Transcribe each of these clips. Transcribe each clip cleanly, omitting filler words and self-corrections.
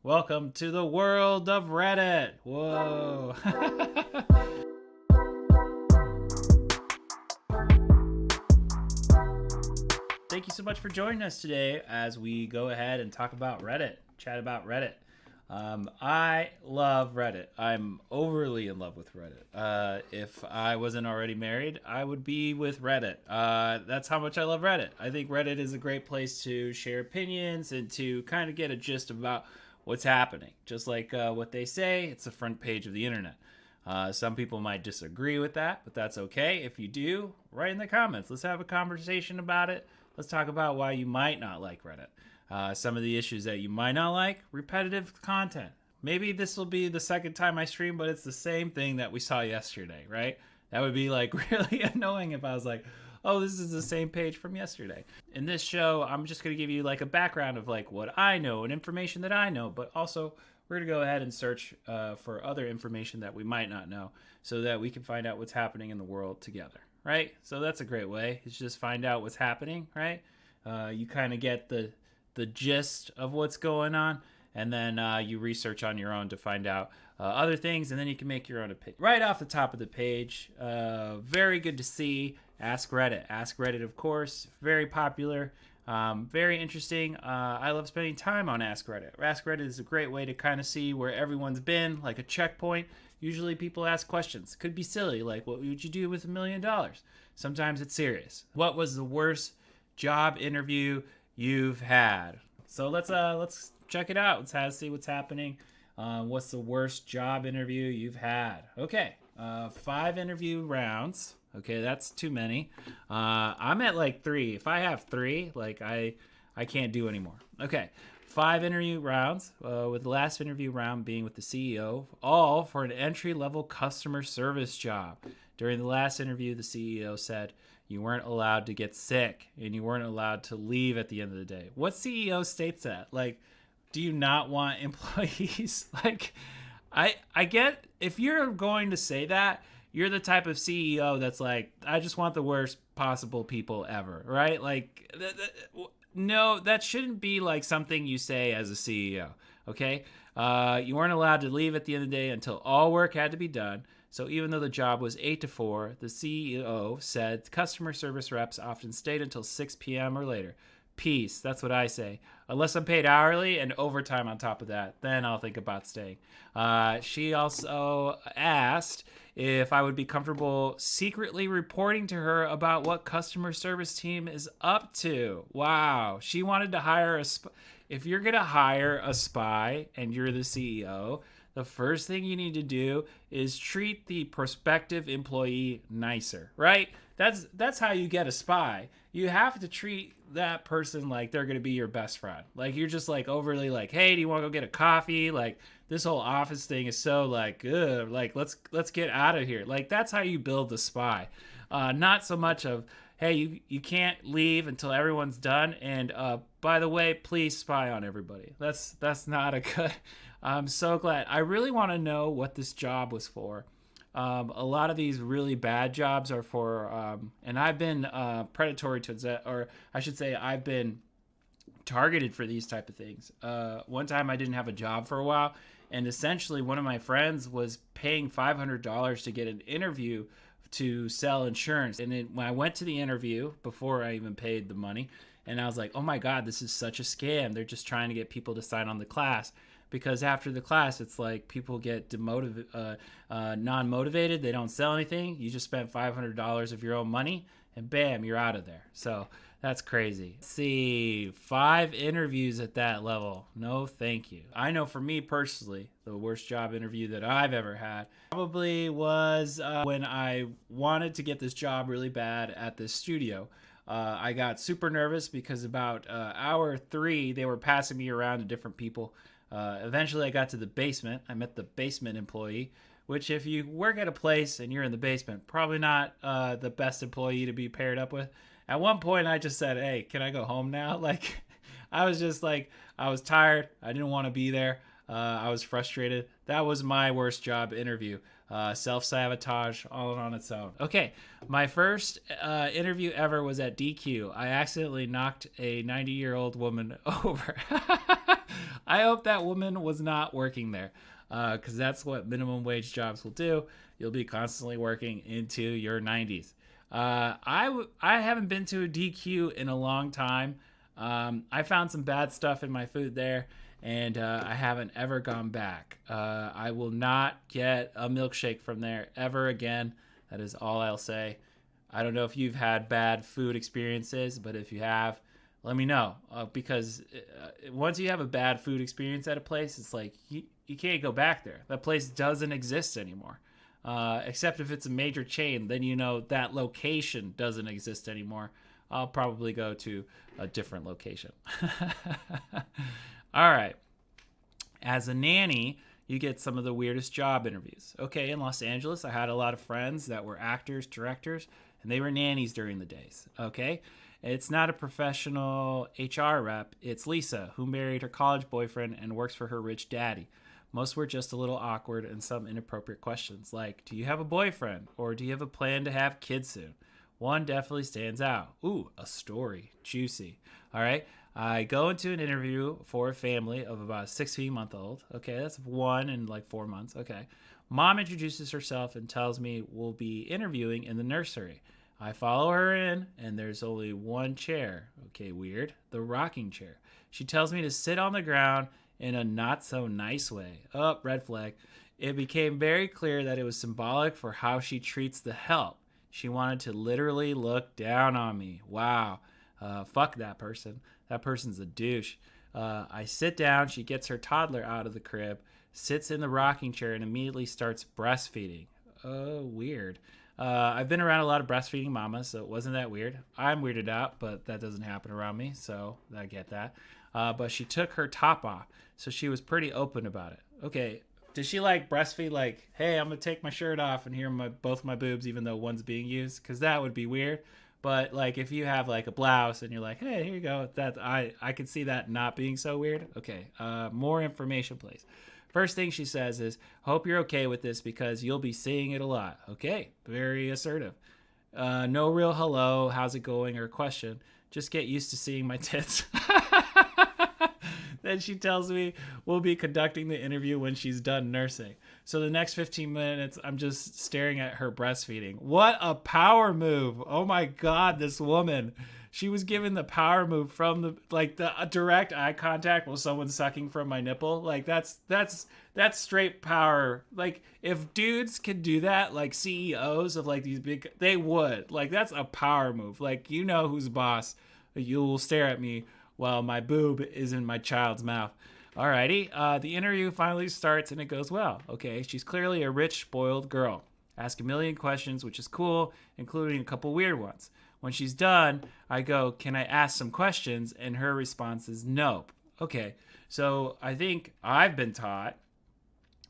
Welcome to the world of Reddit. Whoa. Thank you so much for joining us today as we go ahead and talk about Reddit, chat about Reddit. I love Reddit. I'm overly in love with Reddit. If I wasn't already married, I would be with Reddit. That's how much I love Reddit. I think Reddit is a great place to share opinions and to kind of get a gist about what's happening. Just like what they say, it's the front page of the internet. Some people might disagree with that, but that's okay. If you do, write in the comments. Let's have a conversation about it. Let's talk about why you might not like Reddit. Some of the issues that you might not like, repetitive content. Maybe this will be the second time I stream, but it's the same thing that we saw yesterday, right? That would be like really annoying if I was like, oh, this is the same page from yesterday. In this show, I'm just going to give you like a background of like what I know and information that I know, but also we're going to go ahead and search for other information that we might not know so that we can find out what's happening in the world together, right? So that's a great way. It's just find out what's happening, right? You kind of get the gist of what's going on, and then you research on your own to find out other things, and then you can make your own opinion. Right off the top of the page, very good to see. Ask Reddit. Ask Reddit, of course. Very popular. Very interesting. I love spending time on Ask Reddit. Ask Reddit is a great way to kind of see where everyone's been, like a checkpoint. Usually people ask questions. Could be silly, like what would you do with $1 million? Sometimes it's serious. What was the worst job interview you've had? So let's check it out. Let's see what's happening. What's the worst job interview you've had? Okay, 5 interview rounds. Okay, that's too many. I'm at like 3. If I have 3, like I can't do anymore. Okay, 5 interview rounds, with the last interview round being with the CEO, all for an entry-level customer service job. During the last interview, the CEO said you weren't allowed to get sick and you weren't allowed to leave at the end of the day. What CEO states that? Like, do you not want employees? Like, I get if you're going to say that, you're the type of CEO that's like, I just want the worst possible people ever, right? Like, no, that shouldn't be like something you say as a CEO, okay? You weren't allowed to leave at the end of the day until all work had to be done. So even though the job was 8 to 4, the CEO said customer service reps often stayed until 6 p.m. or later. Peace, that's what I say. Unless I'm paid hourly and overtime on top of that, then I'll think about staying. She also asked if I would be comfortable secretly reporting to her about what customer service team is up to. Wow, she wanted to hire a if you're going to hire a spy and you're the CEO, the first thing you need to do is treat the prospective employee nicer, right? That's how you get a spy. You have to treat that person like they're going to be your best friend. Like you're just like overly like, hey, do you want to go get a coffee? Like this whole office thing is so like, ugh, like let's get out of here. Like that's how you build the spy. Not so much of, hey, you can't leave until everyone's done. And by the way, please spy on everybody. That's not a good. I'm so glad. I really want to know what this job was for. A lot of these really bad jobs are for, and I've been predatory to that, or I should say I've been targeted for these type of things. One time I didn't have a job for a while, and essentially one of my friends was paying $500 to get an interview to sell insurance. And when I went to the interview, before I even paid the money, and I was like, oh my God, this is such a scam. They're just trying to get people to sign on the class. Because after the class, it's like people get non-motivated. They don't sell anything. You just spent $500 of your own money, and bam, you're out of there. So that's crazy. Let's see, 5 interviews at that level. No, thank you. I know for me personally, the worst job interview that I've ever had probably was when I wanted to get this job really bad at this studio. I got super nervous because about hour 3, they were passing me around to different people. Eventually I got to the basement. I met the basement employee, which if you work at a place and you're in the basement, probably not the best employee to be paired up with. At one point I just said, hey, can I go home now? Like, I was just like, I was tired. I didn't want to be there. I was frustrated. That was my worst job interview. Self-sabotage all on its own. Okay, my first interview ever was at DQ. I accidentally knocked a 90-year-old woman over. I hope that woman was not working there, because that's what minimum wage jobs will do. You'll be constantly working into your 90s. I haven't been to a DQ in a long time. I found some bad stuff in my food there, and I haven't ever gone back. I will not get a milkshake from there ever again. That is all I'll say. I don't know if you've had bad food experiences, but if you have, let me know. Because once you have a bad food experience at a place, it's like you can't go back there. That place doesn't exist anymore. Except if it's a major chain, then you know that location doesn't exist anymore. I'll probably go to a different location. All right. As a nanny, you get some of the weirdest job interviews. Okay, in Los Angeles, I had a lot of friends that were actors, directors, and they were nannies during the days. Okay, it's not a professional HR rep. It's Lisa, who married her college boyfriend and works for her rich daddy. Most were just a little awkward and some inappropriate questions like, do you have a boyfriend? Or do you have a plan to have kids soon? One definitely stands out. Ooh, a story. Juicy. All right. I go into an interview for a family of about a 16-month-old. Okay, that's one in like 4 months. Okay. Mom introduces herself and tells me we'll be interviewing in the nursery. I follow her in, and there's only one chair. Okay, weird. The rocking chair. She tells me to sit on the ground in a not-so-nice way. Oh, red flag. It became very clear that it was symbolic for how she treats the help. She wanted to literally look down on me. Wow. Fuck that person. That person's a douche. I sit down. She gets her toddler out of the crib, sits in the rocking chair, and immediately starts breastfeeding. Oh, weird. I've been around a lot of breastfeeding mamas, so it wasn't that weird. I'm weirded out, but that doesn't happen around me, so I get that. But she took her top off, so she was pretty open about it. Okay, did she like breastfeed like, hey, I'm going to take my shirt off and here are both my boobs even though one's being used? Because that would be weird. But like if you have like a blouse and you're like, hey, here you go, that I could see that not being so weird. Okay, more information, please. First thing she says is, hope you're okay with this because you'll be seeing it a lot. Okay, very assertive. No real hello, how's it going, or question. Just get used to seeing my tits. Then she tells me we'll be conducting the interview when she's done nursing. So the next 15 minutes, I'm just staring at her breastfeeding. What a power move. Oh my God, this woman. She was given the power move from the direct eye contact while someone's sucking from my nipple. Like that's straight power. Like if dudes could do that, like CEOs of like these big, they would. Like that's a power move. Like you know who's boss. You will stare at me while my boob is in my child's mouth. Alrighty, the interview finally starts and it goes well. Okay, she's clearly a rich, spoiled girl. Ask a million questions, which is cool, including a couple weird ones. When she's done, I go, can I ask some questions? And her response is nope. Okay, so I think I've been taught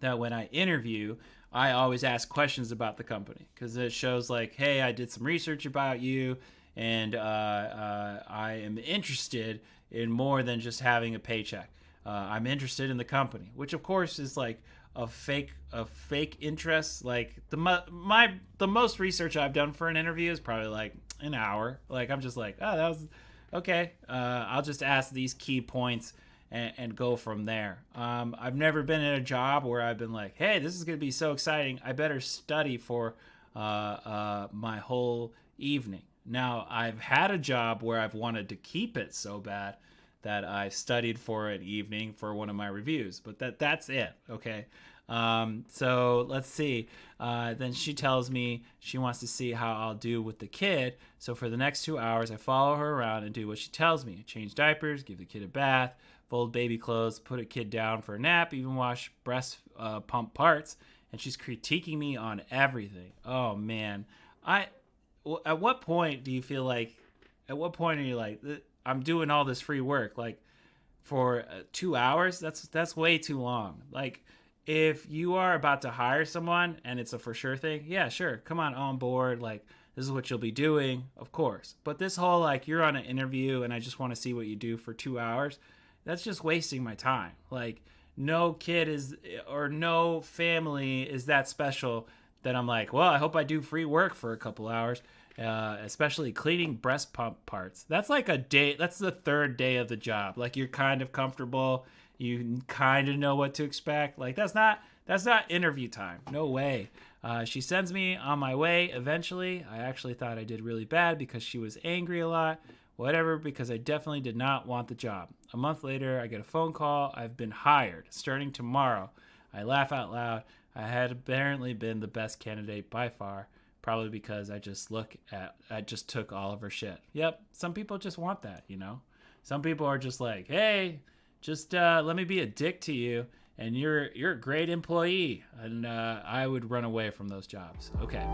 that when I interview, I always ask questions about the company because it shows like, hey, I did some research about you and I am interested in more than just having a paycheck. I'm interested in the company, which of course is like a fake interest. Like the most research I've done for an interview is probably like an hour. Like I'm just like, oh, that was okay. I'll just ask these key points and go from there. I've never been in a job where I've been like, hey, this is going to be so exciting. I better study for my whole evening. Now, I've had a job where I've wanted to keep it so bad that I studied for an evening for one of my reviews, but that's it, okay? So let's see. Then she tells me she wants to see how I'll do with the kid. So for the next 2 hours, I follow her around and do what she tells me. Change diapers, give the kid a bath, fold baby clothes, put a kid down for a nap, even wash breast pump parts. And she's critiquing me on everything. Oh, man. At what point do you feel like, at what point are you like, I'm doing all this free work, like for 2 hours? That's way too long. Like if you are about to hire someone and it's a for sure thing, yeah, sure. Come on board. Like this is what you'll be doing, of course. But this whole, like you're on an interview and I just want to see what you do for 2 hours. That's just wasting my time. Like no kid is, or no family is that special that I'm like, well, I hope I do free work for a couple hours. Especially cleaning breast pump parts. That's like a day. That's the third day of the job. Like you're kind of comfortable You kind of know what to expect. Like, that's not interview time. No way. She sends me on my way eventually. I actually thought I did really bad because she was angry a lot. Whatever, because I definitely did not want the job. A month later, I get a phone call. I've been hired starting tomorrow. I laugh out loud. I had apparently been the best candidate by far, probably because I just took all of her shit. Yep, some people just want that, you know? Some people are just like, hey, just let me be a dick to you, and you're a great employee. And I would run away from those jobs. Okay.